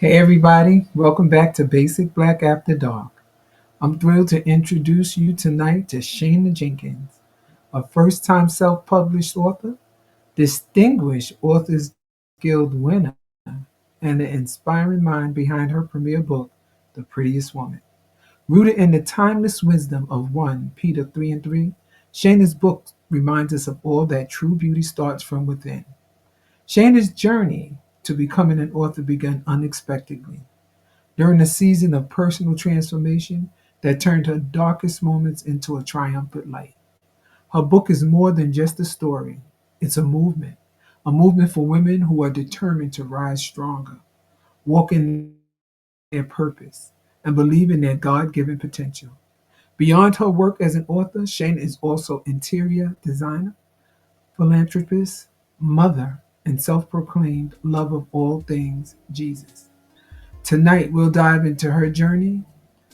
Hey everybody, welcome back to Basic Black After Dark. I'm thrilled to introduce you tonight to Shayna Jenkins, a first time self published author, distinguished Authors Guild winner, and the inspiring mind behind her premier book, The Prettiest Woman. Rooted in the timeless wisdom of 1 Peter 3 and 3, Shayna's book reminds us of all that true beauty starts from within. Shayna's journey to becoming an author began unexpectedly during a season of personal transformation that turned her darkest moments into a triumphant light. Her book is more than just a story, it's a movement for women who are determined to rise stronger, walk in their purpose, and believe in their God given potential. Beyond her work as an author, Shane is also interior designer, philanthropist, mother, and self proclaimed love of all things Jesus. Tonight, we'll dive into her journey,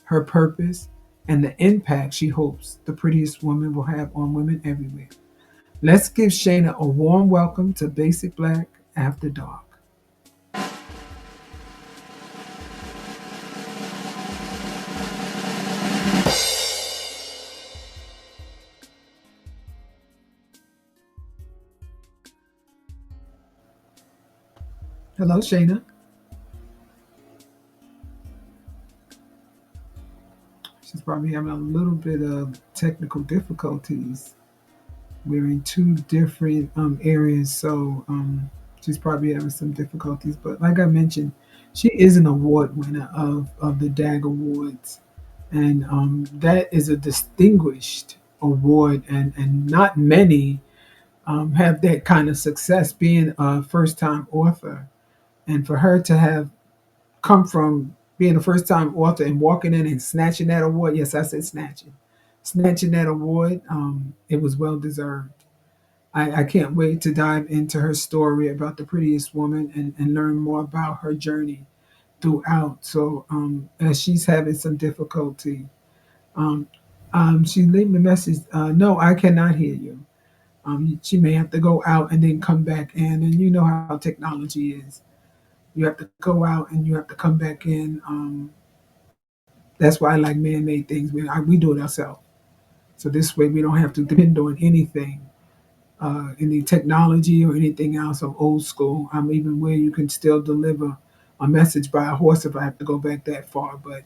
her purpose, and the impact she hopes the prettiest woman will have on women everywhere. Let's give Shayna a warm welcome to Basic Black After Dark. Hello, Shayna. She's probably having a little bit of technical difficulties. We're in two different areas, so she's probably having some difficulties. But like I mentioned, she is an award winner of the DAG Awards, and that is a distinguished award, and not many have that kind of success being a first time author. And for her to have come from being a first time author and walking in and snatching that award, yes, I said snatching that award, it was well deserved. I can't wait to dive into her story about the prettiest woman and learn more about her journey throughout. So as she's having some difficulty, um, she leaving a message. No, I cannot hear you. She may have to go out and then come back in, and you know how technology is. You have to go out and you have to come back in. That's why I like man-made things. We do it ourselves, so this way we don't have to depend on anything, any technology or anything else of old school. I'm even where you can still deliver a message by a horse if I have to go back that far, but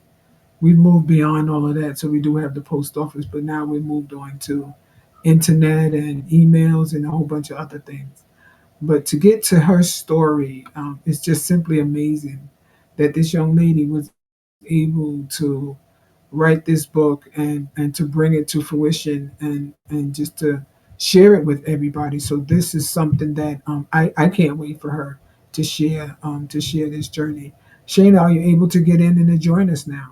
we've moved beyond all of that. So we do have the post office, but now we moved on to internet and emails and a whole bunch of other things. But to get to her story, it's just simply amazing that this young lady was able to write this book and to bring it to fruition and just to share it with everybody. So this is something that I can't wait for her to share this journey. Shayna, are you able to get in and to join us now?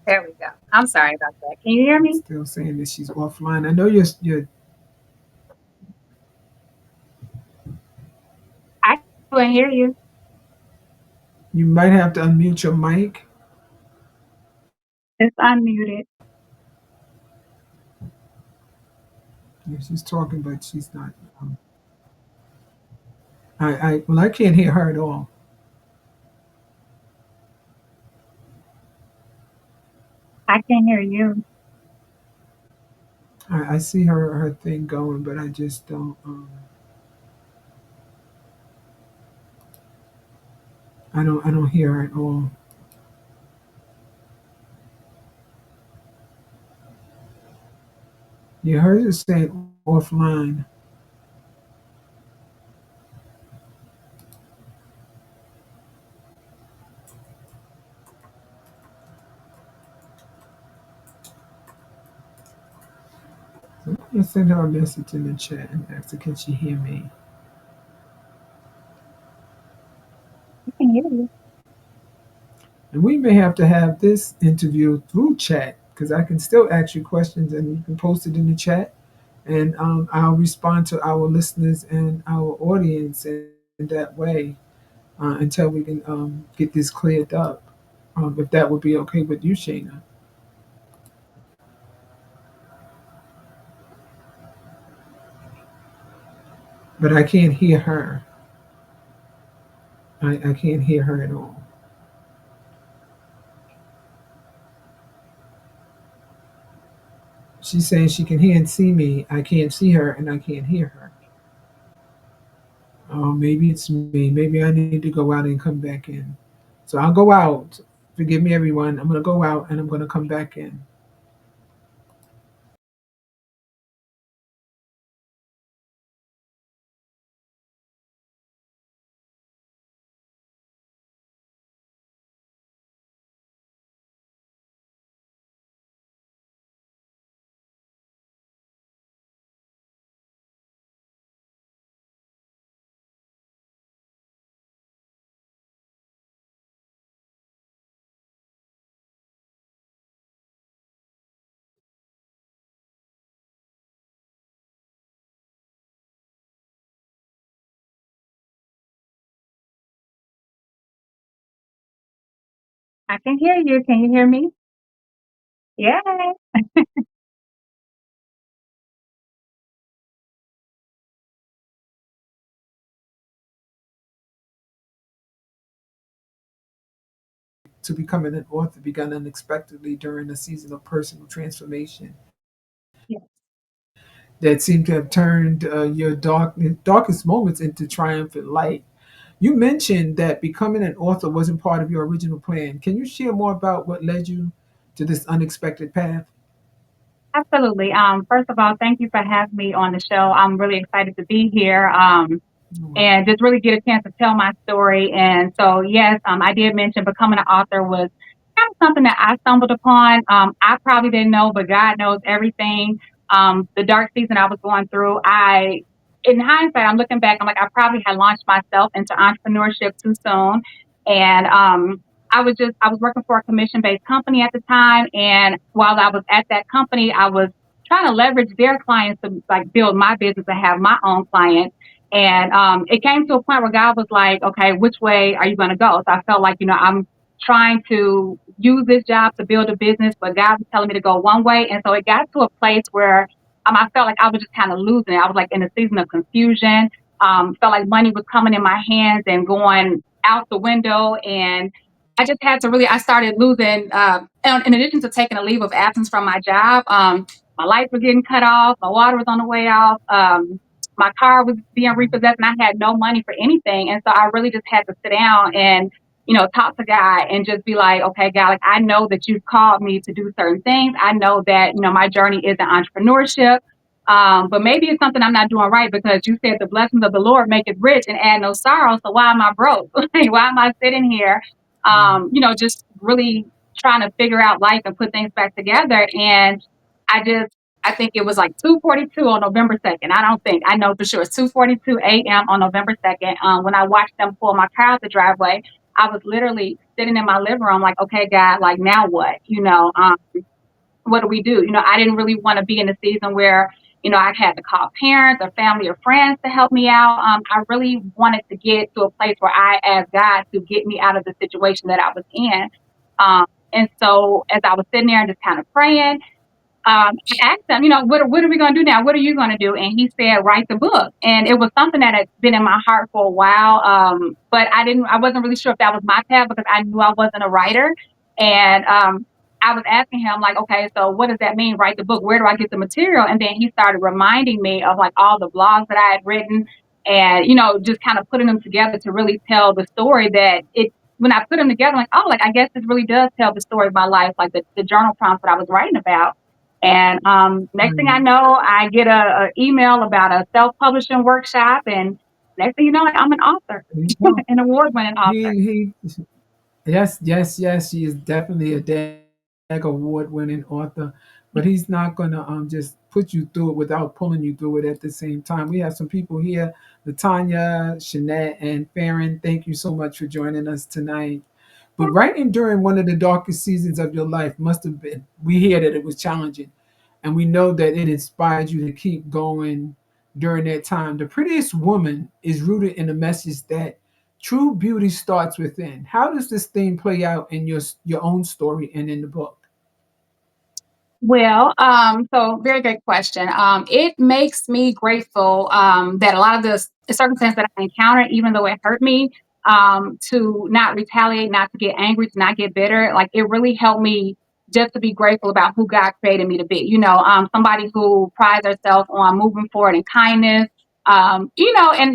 There we go. I'm sorry about that. Can you hear me? Still saying that she's offline. I know you're I can hear you. you might have to unmute your mic. It's unmuted. Yeah, she's talking, but she's not. Um, I can't hear her at all. I can hear you. I see her thing going, but I just don't. I don't hear her at all. Yeah, hers is saying offline. So I'm gonna send her a message in the chat and ask her can she hear me. I can hear you. And we may have to have this interview through chat because I can still ask you questions and you can post it in the chat, and I'll respond to our listeners and our audience in that way until we can get this cleared up. If that would be okay with you, Shayna. but I can't hear her. I can't hear her at all. She's saying she can hear and see me. I can't see her and I can't hear her. Oh, maybe it's me. Maybe I need to go out and come back in. So I'll go out. Forgive me, everyone. I'm going to go out and I'm going to come back in. I can hear you. Can you hear me? Yeah. To becoming an author began unexpectedly during a season of personal transformation Yeah. that seemed to have turned your darkest moments into triumphant light. You mentioned that becoming an author wasn't part of your original plan. Can you share more about what led you to this unexpected path? Absolutely. First of all, thank you for having me on the show. I'm really excited to be here. You're And just really get a chance to tell my story. And so, yes, I did mention becoming an author was kind of something that I stumbled upon. I probably didn't know, but God knows everything. The dark season I was going through, in hindsight, I'm looking back, I'm like, I probably had launched myself into entrepreneurship too soon. And I was working for a commission based company at the time. And while I was at that company, I was trying to leverage their clients to like build my business and have my own clients. And it came to a point where God was like, okay, which way are you going to go? So I felt like, I'm trying to use this job to build a business, but God was telling me to go one way. And so it got to a place where I felt like I was just kind of losing it. I was like in a season of confusion. Felt like money was coming in my hands and going out the window. And I just had to really, I started losing, in addition to taking a leave of absence from my job, my lights were getting cut off, my water was on the way off. My car was being repossessed and I had no money for anything. And so I really just had to sit down and, talk to God and just be like, okay, God, like I know that you've called me to do certain things. I know that, my journey is in entrepreneurship. But maybe it's something I'm not doing right because you said the blessings of the Lord make it rich and add no sorrow. So why am I broke? Like, why am I sitting here? Just really trying to figure out life and put things back together. And I just I think it was like 2:42 on November 2nd. I don't think I know for sure. It's 2:42 a.m. on November 2nd. When I watched them pull my car out the driveway, I was literally sitting in my living room, like, okay, God, like now what? What do we do? I didn't really want to be in a season where I had to call parents or family or friends to help me out. I really wanted to get to a place where I asked God to get me out of the situation that I was in. And so as I was sitting there and just kind of praying, I asked him, what are we going to do now? What are you going to do? And he said, write the book. And it was something that had been in my heart for a while. But I wasn't really sure if that was my path because I knew I wasn't a writer. And I was asking him like, okay, so what does that mean? Write the book. Where do I get the material? And then he started reminding me of like all the blogs that I had written and, just kind of putting them together to really tell the story when I put them together, I'm like, oh, like, I guess this really does tell the story of my life, like the journal prompts that I was writing about. And next thing I Right. know, I get a email about a self publishing workshop, and next thing you know, I'm an author, There you go. an award winning author. He Yes, yes, yes. She is definitely a DAG award-winning author, but he's not gonna just put you through it without pulling you through it at the same time. We have some people here, Latanya, Shanette, and Farron. Thank you so much for joining us tonight. But writing during one of the darkest seasons of your life must have been. We hear that it was challenging, and we know that it inspired you to keep going during that time. The Prettiest Woman is rooted in the message that true beauty starts within. How does this theme play out in your own story and in the book? So very good question. It makes me grateful that a lot of the circumstances that I encountered, even though it hurt me, to not retaliate, not to get angry, to not get bitter, like it really helped me just to be grateful about who God created me to be. Somebody who prides herself on moving forward in kindness. And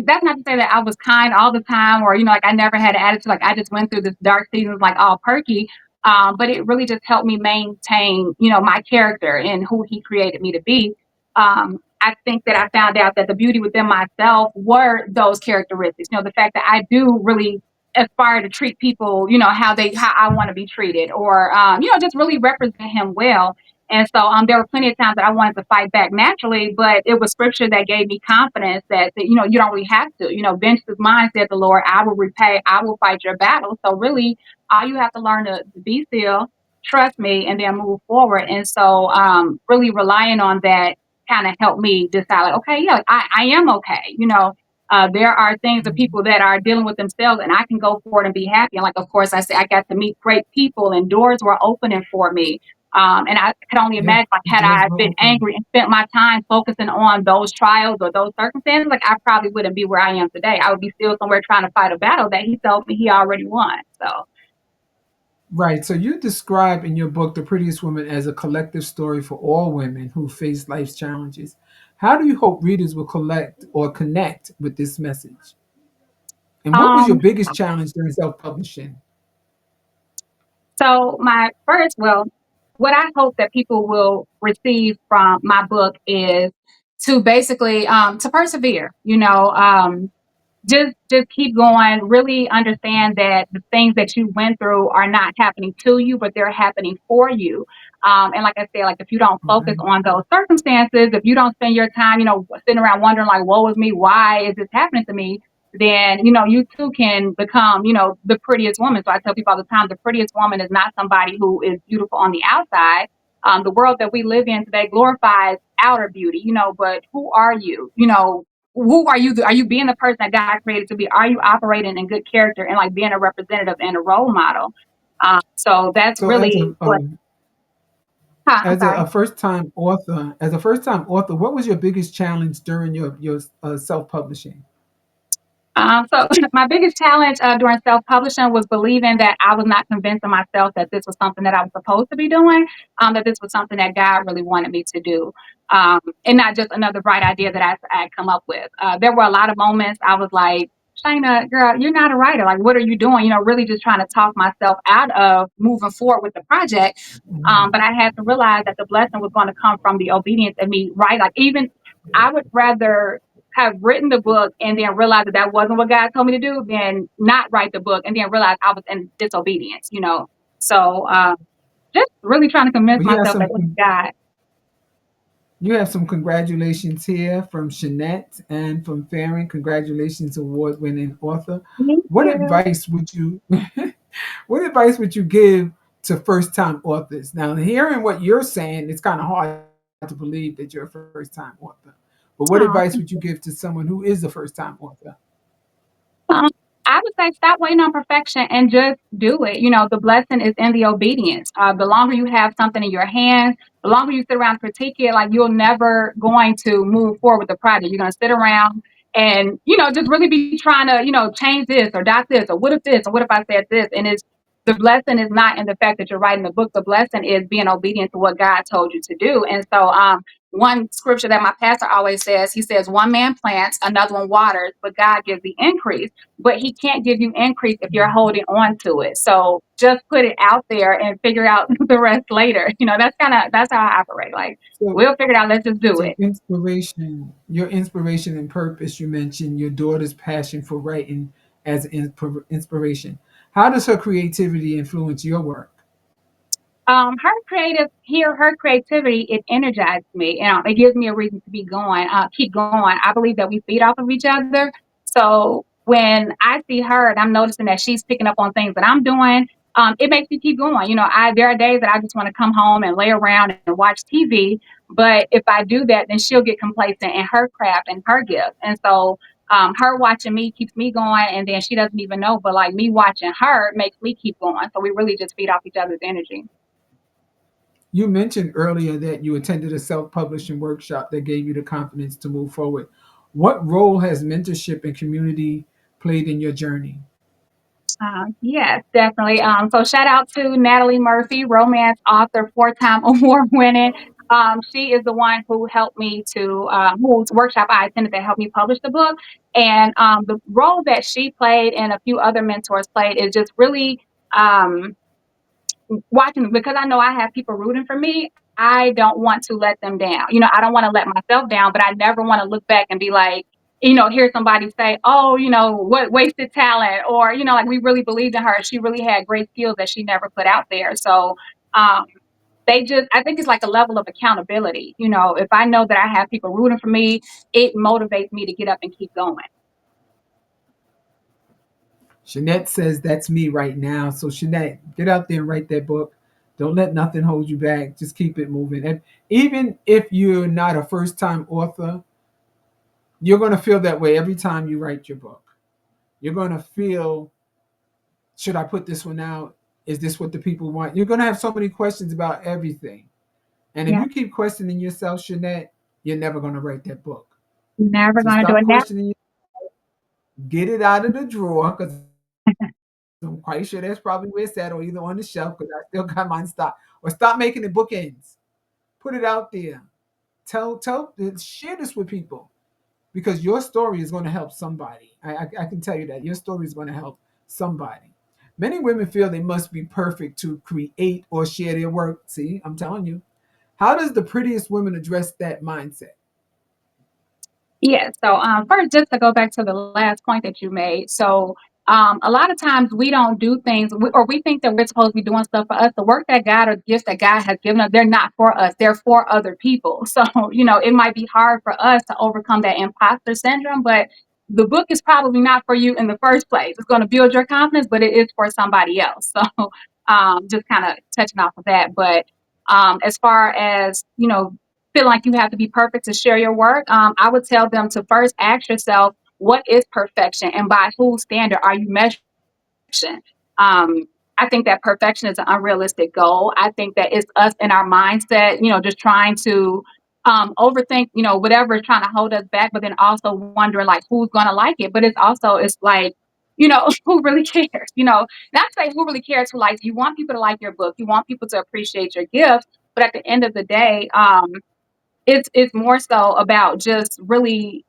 that's not to say that I was kind all the time, or like I never had an attitude, like I just went through this dark seasons like all perky, but it really just helped me maintain, my character and who he created me to be. I think that I found out that the beauty within myself were those characteristics. The fact that I do really aspire to treat people, how I want to be treated, or just really represent him well. And so there were plenty of times that I wanted to fight back naturally, but it was scripture that gave me confidence that you don't really have to. Vengeance is mine, said the Lord. I will repay. I will fight your battle. So really, all you have to learn to be still, trust me, and then move forward. And so, really relying on that kind of helped me decide, like, okay, yeah, I am okay. There are things of people that are dealing with themselves, and I can go forward and be happy. And like, of course, I say I got to meet great people, and doors were opening for me. And I could only Yeah, imagine, like, the had doors I will been open. angry and spent my time focusing on those trials or those circumstances, like I probably wouldn't be where I am today. I would be still somewhere trying to fight a battle that he told me he already won. So. Right. So you describe in your book The Prettiest Woman as a collective story for all women who face life's challenges. How do you hope readers will collect or connect with this message? And what was your Um, biggest challenge during self-publishing? So what I hope that people will receive from my book is to basically to persevere. Just keep going. Really understand that the things that you went through are not happening to you, but they're happening for you. And like I said, like if you don't focus Right. on those circumstances, if you don't spend your time, sitting around wondering like, "Woe is me? Why is this happening to me?" Then you too can become, the prettiest woman. So I tell people all the time, the prettiest woman is not somebody who is beautiful on the outside. The world that we live in today glorifies outer beauty, but who are you? Who are you? Are you being the person that God created to be? Are you operating in good character and like being a representative and a role model? So that's So as really a what. I'm as sorry. a first time author, what was your biggest challenge during your self-publishing? So my biggest challenge during self-publishing was believing that I was not convincing myself that this was something that I was supposed to be doing, that this was something that God really wanted me to do, and not just another bright idea that I had come up with. There were a lot of moments I was like, Shayna, girl, you're not a writer. Like, what are you doing? Really just trying to talk myself out of moving forward with the project. Mhm. But I had to realize that the blessing was going to come from the obedience of me, right? Like, even I would rather have written the book and then realize that that wasn't what God told me to do than not write the book and then realize I was in disobedience. So just really trying to convince Well, myself that it was God. you have some congratulations here from Shanette and from Farron. Congratulations, award-winning author. Thank What you. advice would you what advice would you give to first-time authors? Now, hearing what you're saying, it's kind of hard to believe that you're a first-time author. But what Oh, advice would you give to someone who is a first-time author? Um, I would say stop waiting on perfection and just do it. The blessing is in the obedience. The longer you have something in your hands, the longer you sit around and critique it, like you're never going to move forward with the project. You're going to sit around and, just really be trying to, change this or dot this or what if this or what if I said this? And it's the blessing is not in the fact that you're writing the book. The blessing is being obedient to what God told you to do. And so, one scripture that my pastor always says, he says, one man plants, another one waters, but God gives the increase. But he can't give you increase if you're holding on to it. So just put it out there and figure out the rest later. That's how I operate. Like, So, we'll figure it out. Let's just do so it. your inspiration and purpose. You mentioned your daughter's passion for writing as inspiration. How does her creativity influence your work? Her creativity, it energizes me. It gives me a reason to be going, keep going. I believe that we feed off of each other. So when I see her and I'm noticing that she's picking up on things that I'm doing, it makes me keep going. There are days that I just want to come home and lay around and watch TV. But if I do that, then she'll get complacent in her craft and her gift. And so her watching me keeps me going, and then she doesn't even know, but like me watching her makes me keep going. So we really just feed off each other's energy. You mentioned earlier that you attended a self-publishing workshop that gave you the confidence to move forward. What role has mentorship and community played in your journey? Yes, definitely. So shout out to Natalie Murphy, romance author, four-time award winning. She is the one who helped me to, whose workshop I attended that helped me publish the book. And the role that she played and a few other mentors played is just really um, watching, because I know I have people rooting for me. I don't want to let them down. I don't want to let myself down, but I never want to look back and be like, hear somebody say, "Oh, what wasted talent," or like we really believed in her. She really had great skills that she never put out there. So um, I think it's like a level of accountability. If I know that I have people rooting for me, it motivates me to get up and keep going. Jeanette says that's me right now. So Jeanette, get out there and write that book. Don't let nothing hold you back. Just keep it moving. And even if you're not a first-time author, you're going to feel that way every time you write your book. You're going to feel, should I put this one out? Is this what the people want? You're going to have so many questions about everything. And if Yeah, you keep questioning yourself, Jeanette, you're never going to write that book. never So gonna do stop it now. questioning, get it out of the drawer, because I'm quite sure that's probably where it's at, or either on the shelf, because I still got mine stocked. Or stop making it bookends. Put it out there. Share this with people, because your story is going to help somebody. I can tell you that your story is going to help somebody. Many women feel they must be perfect to create or share their work. See, I'm telling you. How does the prettiest women address that mindset? Yeah. So first, just to go back to the last point that you made. So a lot of times we don't do things, or we think that we're supposed to be doing stuff for us. The work that God or gifts that God has given us, they're not for us. They're for other people. So it might be hard for us to overcome that imposter syndrome, but the book is probably not for you in the first place. It's going to build your confidence, but it is for somebody else. So just kind of touching off of that. But as far as feel like you have to be perfect to share your work, I would tell them to first ask yourself, what is perfection and by whose standard are you measuring? Um, I think that perfection is an unrealistic goal. I think that it's us in our mindset, just trying to overthink, whatever is trying to hold us back, but then also wondering like who's gonna like it. But it's like, who really cares? Not to say who really cares who likes. You want people to like your book, you want people to appreciate your gifts, but at the end of the day, it's more so about just really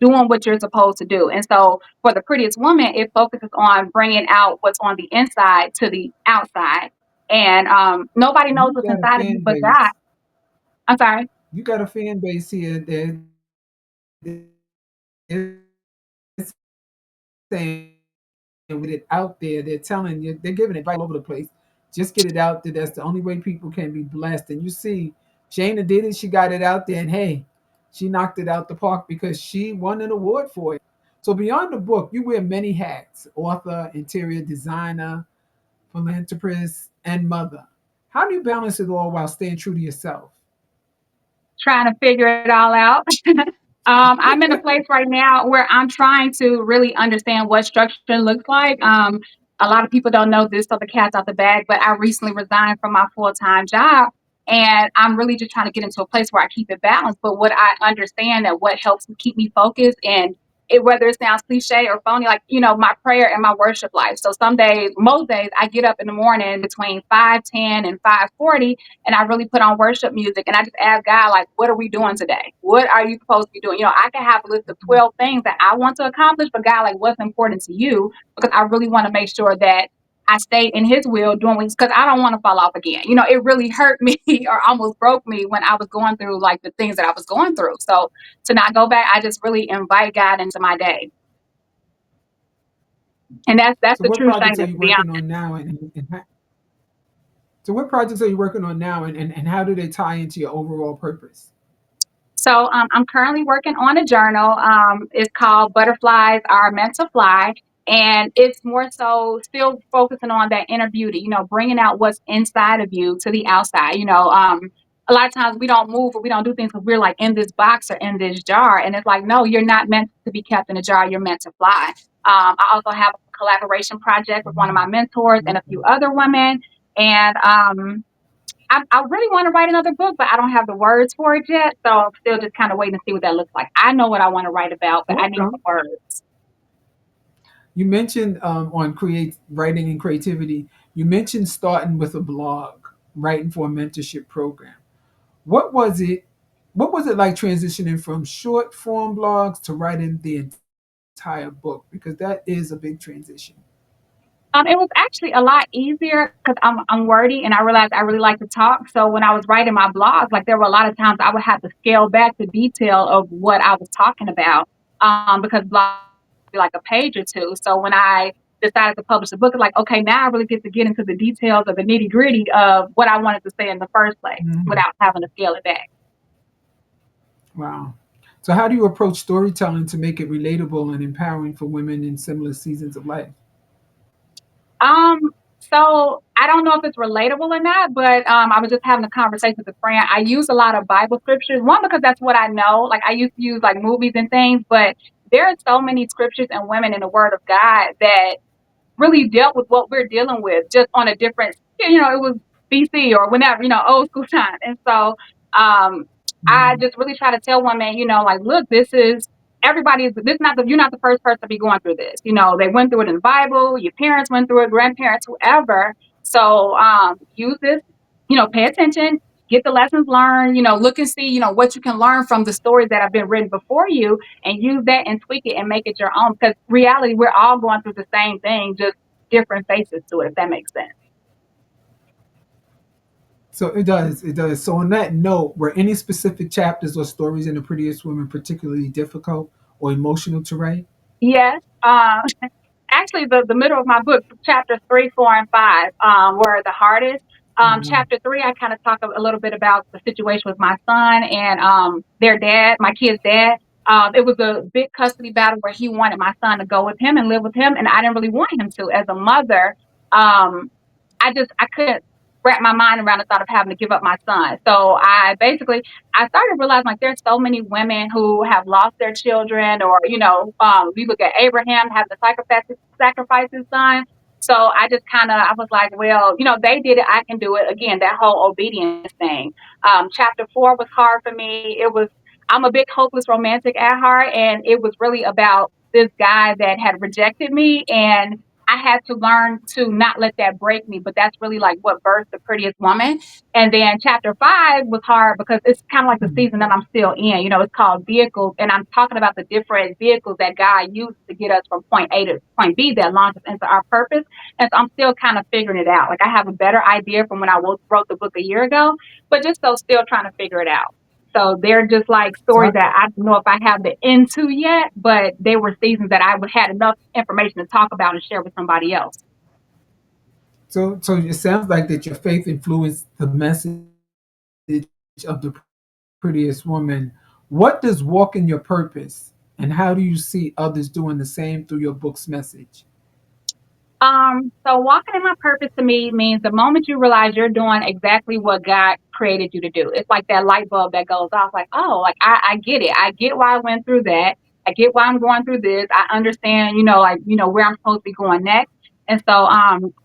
doing what you're supposed to do. And so for the prettiest woman, it focuses on bringing out what's on the inside to the outside. And nobody knows You what's got a inside of you fan but God. base. I'm sorry. You got a fan base here. They're saying with it out there, they're telling you, they're giving advice all over the place. Just get it out there. That's the only way people can be blessed. And you see, Shayna did it. She got it out there, and hey, she knocked it out the park because she won an award for it. So beyond the book, you wear many hats: author, interior designer, philanthropist, and mother. How do you balance it all while staying true to yourself? Trying to figure it all out. I'm in a place right now where I'm trying to really understand what structure looks like. A lot of people don't know this, so the cat's out the bag, but I recently resigned from my full time job. And I'm really just trying to get into a place where I keep it balanced. But what I understand that what helps me keep me focused and whether it sounds cliche or phony, like, my prayer and my worship life. So some days, most days, I get up in the morning between 5:10 and 5:40 and I really put on worship music and I just ask God, like, what are we doing today? What are you supposed to be doing? I can have a list of 12 things that I want to accomplish, but God, like, what's important to you? Because I really want to make sure that I stay in his will doing because I don't want to fall off again. It really hurt me or almost broke me when I was going through like the things that I was going through. So to not go back, I just really invite God into my day. And that's So the what true projects are Shayna, you to be working honest. on now, so what projects are you working on now, and how do they tie into your overall purpose? So I'm currently working on a journal. It's called Butterflies Are Meant to Fly. And it's more so still focusing on that inner beauty, bringing out what's inside of you to the outside. A lot of times we don't move or we don't do things because we're like in this box or in this jar. And it's like, no, you're not meant to be kept in a jar. You're meant to fly. I also have a collaboration project with one of my mentors and a few other women. And I really want to write another book, but I don't have the words for it yet. So I'm still just kind of waiting to see what that looks like. I know what I want to write about, but I need the Okay. words. You mentioned on create writing and creativity. You mentioned starting with a blog, writing for a mentorship program. What was it? What was it like transitioning from short form blogs to writing the entire book? Because that is a big transition. It was actually a lot easier because I'm wordy and I realized I really like to talk. So when I was writing my blogs, like there were a lot of times I would have to scale back the detail of what I was talking about, because blogs would be like a page or two. So when I decided to publish a book, it's like, okay, now I really get to get into the details of the nitty gritty of what I wanted to say in the first place Mhm. without having to scale it back. Wow. So, how do you approach storytelling to make it relatable and empowering for women in similar seasons of life? Um, so I don't know if it's relatable or not, but I was just having a conversation with a friend. I use a lot of Bible scriptures. One, because that's what I know. Like I used to use like movies and things, but there are so many scriptures and women in the Word of God that really dealt with what we're dealing with, just on a different, it was BC or whenever, old school time. And so um, I Mhm. just really try to tell women, like, look, this not you're not the first person to be going through this. They went through it in the Bible, your parents went through it, grandparents, whoever. So use this, pay attention, get the lessons learned, look and see, what you can learn from the stories that have been written before you and use that and tweak it and make it your own. Because reality, we're all going through the same thing, just different faces to it, if that makes sense. So it does. It does. So on that note, were any specific chapters or stories in the Prettiest Woman particularly difficult or emotional to write? Yes. Actually, the middle of my book, chapters 3, 4, and 5, were the hardest. Mhm. Chapter 3, I kind of talk a little bit about the situation with my son and their dad, my kid's dad. It was a big custody battle where he wanted my son to go with him and live with him, and I didn't really want him to. As a mother, um, I couldn't wrap my mind around the thought of having to give up my son. So I started realizing like there's so many women who have lost their children, or we look at Abraham having to sacrifice his son. So I was like, well, they did it, I can do it. Again, that whole obedience thing. Chapter 4 was hard for me. I'm a big hopeless romantic at heart, and it was really about this guy that had rejected me, and I had to learn to not let that break me, but that's really like what birthed the prettiest woman. And then chapter 5 was hard because it's kind of like the Mhm. season that I'm still in. It's called vehicles, and I'm talking about the different vehicles that God uses to get us from point A to point B that launch us into our purpose. And so I'm still kind of figuring it out. Like I have a better idea from when I wrote the book a year ago, but just so still trying to figure it out. So they're just like So stories I, that I don't know if I have the end to yet, but they were seasons that I would had enough information to talk about and share with somebody else. so it sounds like that your faith influenced the message of the Prettiest Woman. What does walk in your purpose, and how do you see others doing the same through your book's message? So walking in my purpose to me means the moment you realize you're doing exactly what God created you to do. It's like that light bulb that goes off, like, oh, like I get it. I get why I went through that. I get why I'm going through this. I understand, where I'm supposed to be going next. And so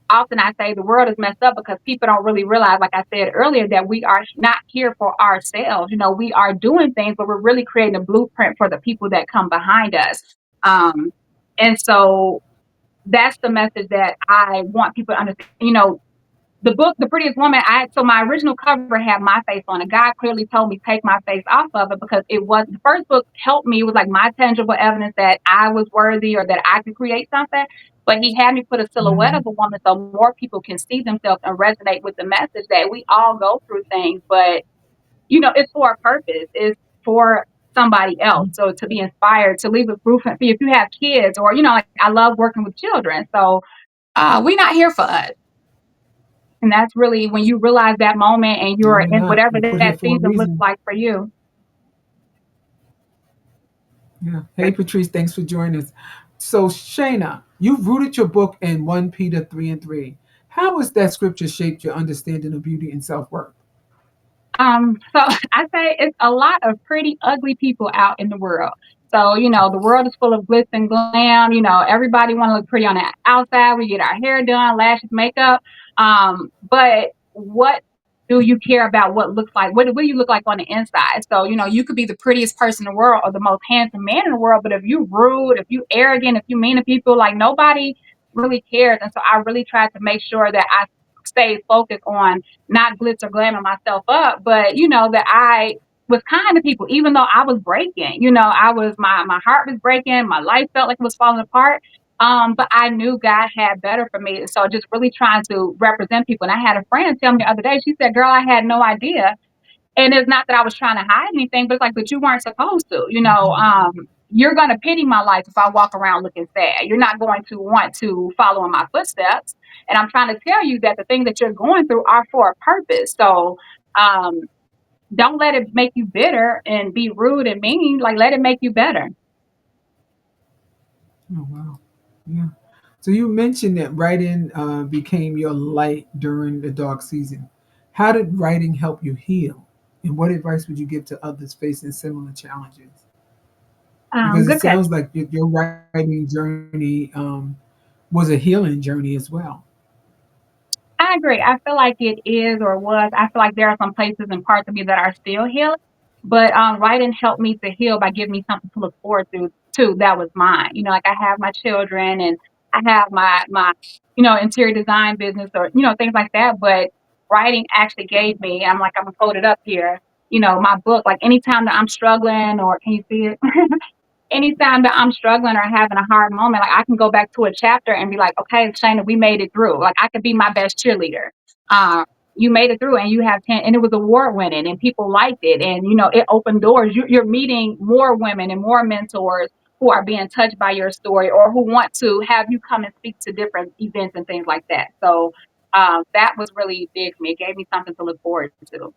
often I say the world is messed up because people don't really realize, like I said earlier, that we are not here for ourselves. We are doing things, but we're really creating a blueprint for the people that come behind us. Um, and so that's the message that I want people to understand. The book, The Prettiest Woman, so my original cover had my face on it. God clearly told me take my face off of it because it was the first book helped me. It was like my tangible evidence that I was worthy or that I could create something. But he had me put a silhouette of Mhm. a woman so more people can see themselves and resonate with the message that we all go through things, but it's for a purpose. It's for somebody else. So to be inspired, to leave a proof, if you have kids, or like I love working with children. So we're not here for us. And that's really when you realize that moment and No, you're we're in not. whatever We're put that here for a season looks reason. like for you. Yeah. Hey, Patrice, thanks for joining us. So, Shayna, you've rooted your book in 1 Peter 3 and 3. How has that scripture shaped your understanding of beauty and self worth? So I say it's a lot of pretty ugly people out in the world. So, the world is full of glitz and glam. Everybody want to look pretty on the outside. We get our hair done, lashes, makeup. But what do you care about what looks like? What do you look like on the inside? So, you could be the prettiest person in the world or the most handsome man in the world, but if you rude, if you arrogant, if you mean to people, like nobody really cares. And so I really tried to make sure that I stayed focused on not glitz or glamour myself up, but that I was kind to people, even though I was breaking. I was my heart was breaking, my life felt like it was falling apart. But I knew God had better for me. So just really trying to represent people. And I had a friend tell me the other day, she said, "Girl, I had no idea." And it's not that I was trying to hide anything, but it's like, but you weren't supposed to. You're going to pity my life if I walk around looking sad. You're not going to want to follow in my footsteps. And I'm trying to tell you that the things that you're going through are for a purpose. So um, don't let it make you bitter and be rude and mean. Like, let it make you better. Oh wow, yeah. So you mentioned that writing became your light during the dark season. How did writing help you heal? And what advice would you give to others facing similar challenges? Because it Good catch. sounds like your writing journey was a healing journey as well. I agree. I feel like it is or was. I feel like there are some places and parts of me that are still healing, but writing helped me to heal by giving me something to look forward to that was mine. Like I have my children and I have my interior design business or things like that. But writing actually gave me. I'm gonna fold it up here. My book. Like anytime that I'm struggling, or can you see it? Anytime that I'm struggling or having a hard moment, like I can go back to a chapter and be like, okay, Shayna, we made it through. Like I could be my best cheerleader. Uh, you made it through and you have 10, and it was award winning and people liked it. And, it opened doors. You're meeting more women and more mentors who are being touched by your story or who want to have you come and speak to different events and things like that. So that was really big for me. It gave me something to look forward to.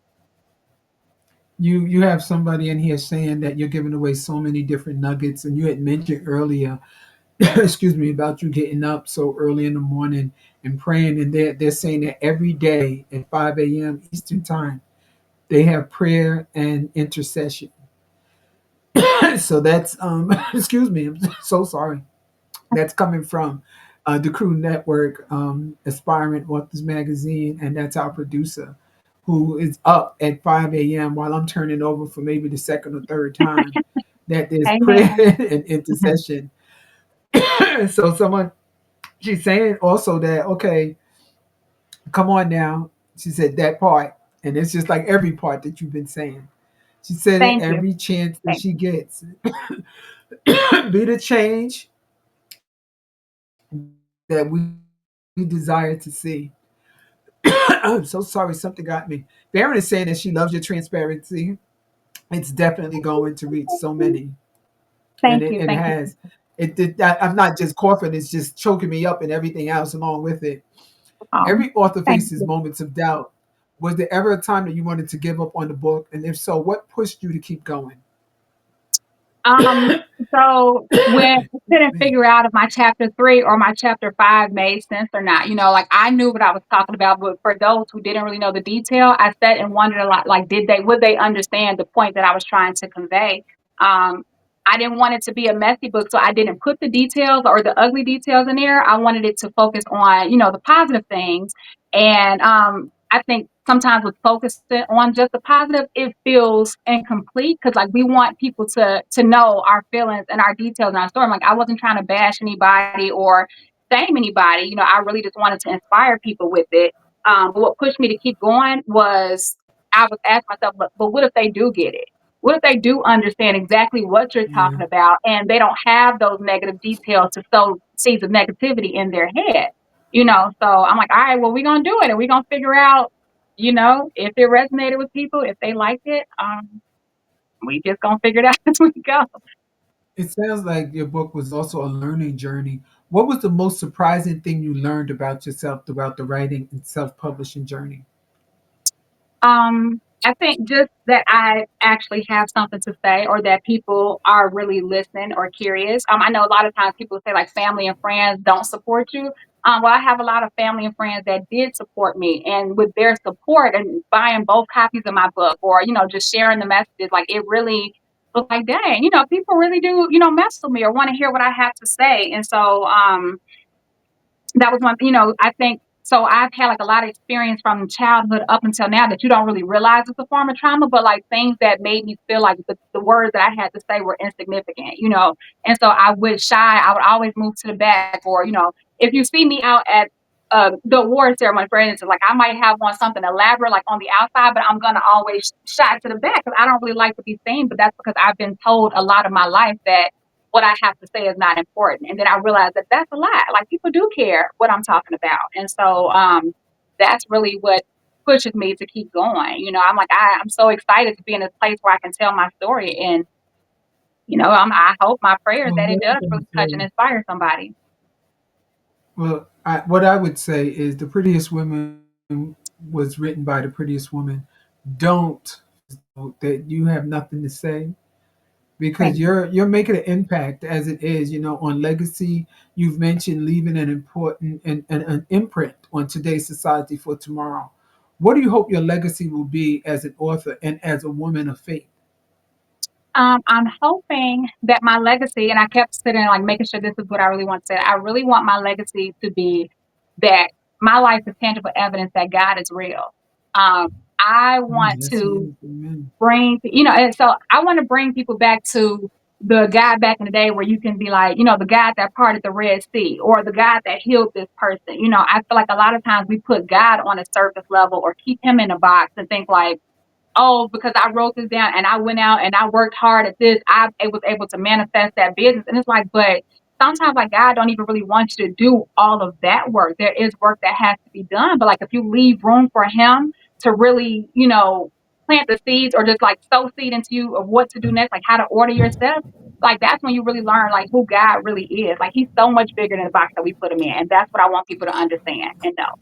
You have somebody in here saying that you're giving away so many different nuggets, and you had mentioned earlier, excuse me, about you getting up so early in the morning and praying, and they're saying that every day at 5 a.m. Eastern time they have prayer and intercession. So that's excuse me, I'm so sorry. That's coming from the Crew Network, Aspiring Authors Magazine, and that's our producer who is up at 5 a.m. while I'm turning over for maybe the second or third time. That there's prayer Amen. and intercession. So someone, she's saying also that, okay, come on now. She said that part, and it's just like every part that you've been saying. She said it Thank you. every chance that Thank she you. gets. Be the change that we desire to see. I'm so sorry, something got me. Baron is saying that she loves your transparency. It's definitely going to reach so many, and Thank it, you. it Thank you. has. I'm not just coughing; it's just choking me up and everything else along with it. Um, Every author thank faces you. moments of doubt. Was there ever a time that you wanted to give up on the book, and if so, what pushed you to keep going? Um, so when I couldn't Me. figure out if my chapter 3 or my chapter 5 made sense or not, like I knew what I was talking about, but for those who didn't really know the detail, I sat and wondered a lot, like, would they understand the point that I was trying to convey? Um, I didn't want it to be a messy book, so I didn't put the details or the ugly details in there. I wanted it to focus on, the positive things. And I think sometimes with focusing on just the positive, it feels incomplete because like we want people to know our feelings and our details and our story. Like I wasn't trying to bash anybody or shame anybody. I really just wanted to inspire people with it. But what pushed me to keep going was I was asking myself, but what if they do get it? What if they do understand exactly what you're Yeah. talking about and they don't have those negative details to sow seeds of negativity in their head? So I'm like, all right, well, we're gonna do it and we're gonna figure out, if it resonated with people, if they liked it, we just gonna figure it out as we go. It sounds like your book was also a learning journey. What was the most surprising thing you learned about yourself throughout the writing and self-publishing journey? I think just that I actually have something to say or that people are really listening or curious. I know a lot of times people say like family and friends don't support you. Well, I have a lot of family and friends that did support me, and with their support and buying both copies of my book, or just sharing the messages, like it really was like, dang, people really do, mess with me or want to hear what I have to say, and so that was one. I think So I've had like a lot of experience from childhood up until now that you don't really realize it's a form of trauma, but like things that made me feel like the words that I had to say were insignificant, you know. And so I would shy, I would always move to the back, or, you know, if you see me out at the award ceremony, for instance, like I might have on something elaborate, like on the outside, but I'm gonna always shy to the back because I don't really like to be seen. But that's because I've been told a lot of my life that what I have to say is not important. And then I realized that that's a lie. Like people do care what I'm talking about. And so that's really what pushes me to keep going. You know, I'm like, I'm so excited to be in this place where I can tell my story. And, you know, I hope my prayer is Well, that it what I'm does going really to touch and say, inspire somebody. what I would say is the prettiest woman was written by the prettiest woman. Don't that you have nothing to say because Thank you. you're making an impact as it is, you know, on legacy. You've mentioned leaving an important and an imprint on today's society for tomorrow. What do you hope your legacy will be as an author and as a woman of faith? I'm hoping that my legacy, and I kept sitting like making sure this is what I really want to say. I really want my legacy to be that my life is tangible evidence that God is real. Um, I want Yes, he to is. Amen. bring, you know, and so I want to bring people back to the guy back in the day where you can be like, you know, the guy that parted the Red Sea or the guy that healed this person. You know, I feel like a lot of times we put God on a surface level or keep him in a box and think like, oh, because I wrote this down and I went out and I worked hard at this, I was able to manifest that business. And it's like, but sometimes like God don't even really want you to do all of that work. There is work that has to be done. But like if you leave room for him to really, you know, plant the seeds or just like sow seed into you of what to do next, like how to order your steps, like that's when you really learn like who God really is. Like he's so much bigger than the box that we put him in. And that's what I want people to understand and know.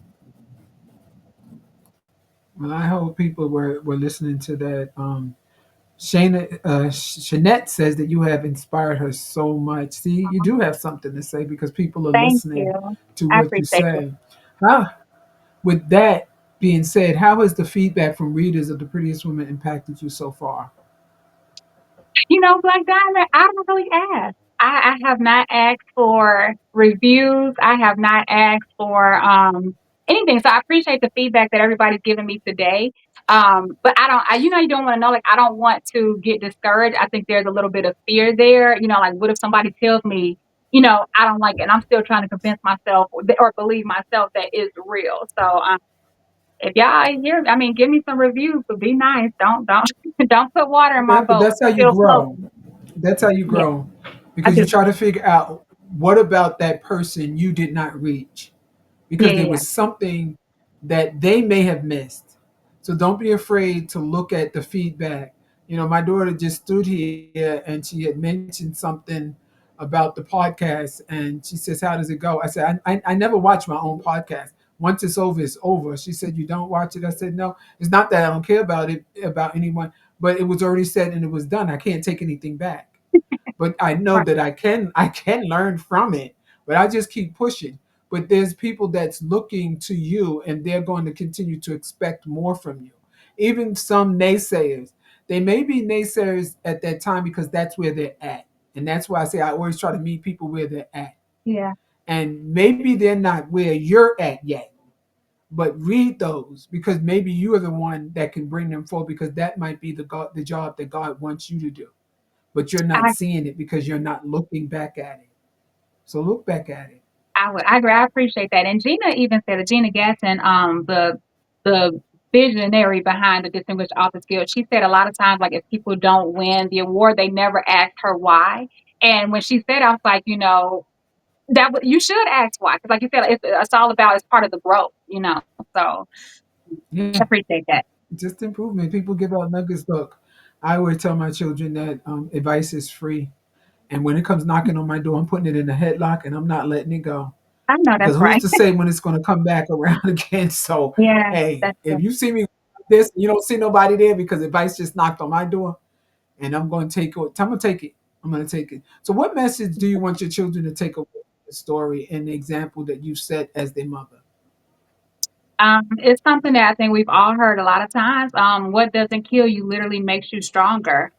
Well, I hope people were listening to that. Shana, Shanette says that you have inspired her so much. See, you do have something to say because people are Thank listening you. to I what you appreciate you. say. How, with that being said, how has the feedback from readers of The Prettiest Woman impacted you so far? You know, Black Diamond, I don't really ask. I have not asked for reviews. I have not asked for anything. So I appreciate the feedback that everybody's giving me today. But I don't, you know, you don't want to know, like, I don't want to get discouraged. I think there's a little bit of fear there. You know, like, what if somebody tells me, you know, I don't like it, and I'm still trying to convince myself or believe myself that it's real. So if y'all hear, I mean, give me some reviews, but be nice. Don't don't put water in my Yeah, but boat. that's how I'm you still grow. floating. That's how you Yeah, grow I because you do. try to figure out what about that person you did not reach Yeah, because yeah, there yeah. was something that they may have missed. So don't be afraid to look at the feedback. You know, my daughter just stood here and she had mentioned something about the podcast and she says, "How does it go?" I said, I never watch my own podcast. Once it's over, it's over. She said, "You don't watch it?" I said, "No, it's not that I don't care about it, about anyone, but it was already said and it was done. I can't take anything back." But I know Right. that I can learn from it. But I just keep pushing. But there's people that's looking to you and they're going to continue to expect more from you. Even some naysayers. They may be naysayers at that time because that's where they're at. And that's why I say I always try to meet people where they're at. Yeah, And maybe they're not where you're at yet. But read those because maybe you are the one that can bring them forward because that might be the job that God wants you to do, but you're not I seeing it because you're not looking back at it. So look back at it. I agree. I appreciate that. And Gina even said it. Gina Gasson, the visionary behind the Distinguished Authors Guild, she said a lot of times, like if people don't win the award, they never ask her why. And when she said, I was like, you know, you should ask why, because like you said, it's all about it's part of the growth, you know. So I Yeah, appreciate that. just improvement. People give out nuggets. Look, I always tell my children that advice is free. And when it comes knocking on my door, I'm putting it in a headlock and I'm not letting it go. I know Because that's who's right. to say when it's going to come back around again? So, Yeah, hey, that's if good. you see me like this, you don't see nobody there because advice just knocked on my door, and I'm going to take it. I'm going to take it. I'm going to take it. So, what message do you want your children to take away from the story and the example that you set as their mother? It's something that I think we've all heard a lot of times. What doesn't kill you literally makes you stronger.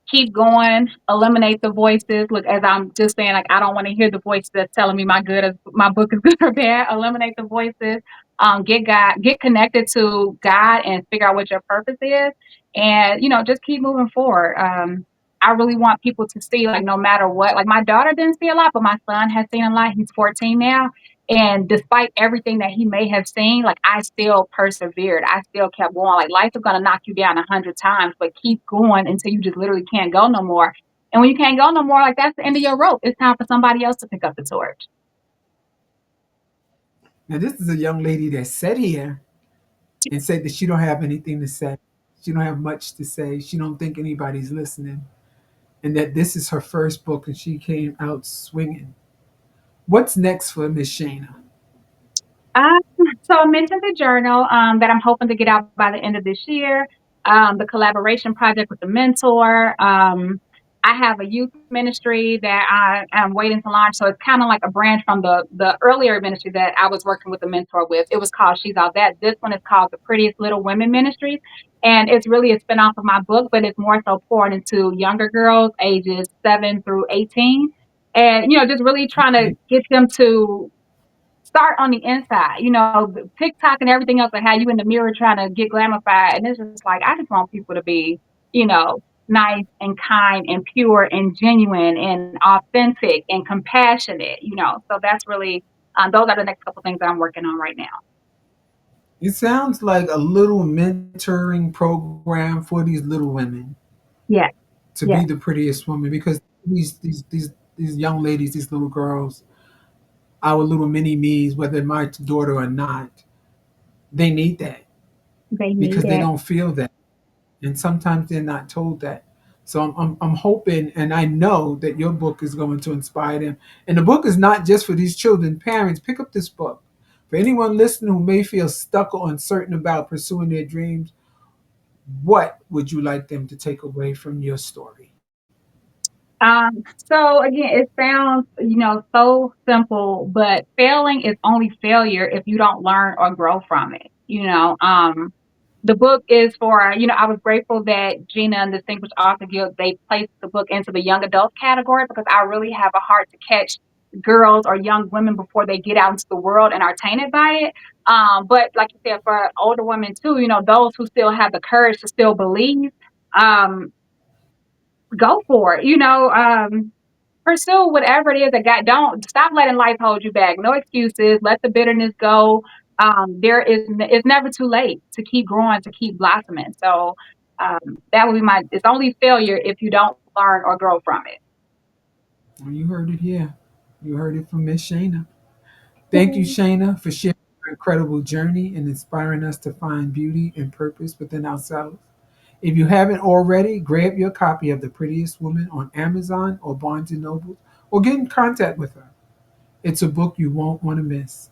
keep going, eliminate the voices. Look, as I'm just saying, like I don't want to hear the voices that's telling me my book is good or bad. Eliminate the voices. Get connected to God, and figure out what your purpose is, and just keep moving forward. I really want people to see, like, no matter what. Like my daughter didn't see a lot, but my son has seen a lot. He's 14 now, and despite everything that he may have seen, like I still persevered. I still kept going. Like life is gonna knock you down 100 times, but keep going until you just literally can't go no more. And when you can't go no more, like that's the end of your rope. It's time for somebody else to pick up the torch. Now, this is a young lady that sat here and said that she don't have anything to say. She don't have much to say. She don't think anybody's listening, and that this is her first book, and she came out swinging. What's next for Miss Shayna? Um, so I mentioned the journal that I'm hoping to get out by the end of this year. The collaboration project with the mentor. I have a youth ministry that I am waiting to launch. So it's kind of like a branch from the earlier ministry that I was working with the mentor with. It was called She's All That. This one is called the Prettiest Little Women Ministries. And it's really a spinoff of my book, but it's more so poured into younger girls ages 7 through 18. And, just really trying to Okay. get them to start on the inside. The TikTok and everything else that have you in the mirror trying to get glamified. And it's just like, I just want people to be, nice and kind and pure and genuine and authentic and compassionate. So that's really, those are the next couple things that I'm working on right now. It sounds like a little mentoring program for these little women Yes, to be yes, the prettiest woman, because these young ladies, these little girls, our little mini me's, whether my daughter or not, they need that they need because they it. don't feel that, and sometimes they're not told that. So I'm hoping, and I know that your book is going to inspire them. And the book is not just for these children. Parents, pick up this book. For anyone listening who may feel stuck or uncertain about pursuing their dreams, what would you like them to take away from your story? So again, it sounds, so simple, but failing is only failure if you don't learn or grow from it. The book is for, I was grateful that Gina and Distinguished Author Guild, they placed the book into the young adult category, because I really have a heart to catch girls or young women before they get out into the world and are tainted by it. But like you said, for older women too, those who still have the courage to still believe, um, go for it. Pursue whatever it is that God. Don't stop letting life hold you back. No excuses. Let the bitterness go. It's never too late to keep growing, to keep blossoming. So that would be my. It's only failure if you don't learn or grow from it. Well, you heard it here. You heard it from Miss Shayna. Thank you, Mhm. Shayna, for sharing your incredible journey and inspiring us to find beauty and purpose within ourselves. If you haven't already, grab your copy of The Prettiest Woman on Amazon or Barnes& and Noble, or get in contact with her. It's a book you won't want to miss.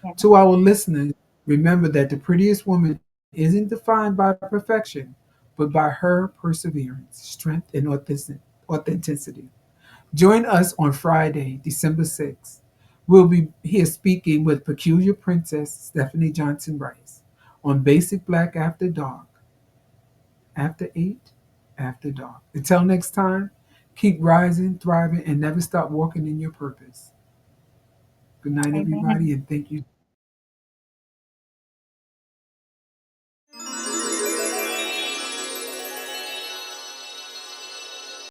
Yeah, To our listeners, remember that the prettiest woman isn't defined by perfection, but by her perseverance, strength, and authenticity. Join us on Friday, December 6th. We'll be here speaking with Peculiar Princess Stephanie Johnson Rice on Basic Black After Dark, after 8, after dark. Until next time, keep rising, thriving, and never stop walking in your purpose. Good night, amen. everybody, and thank you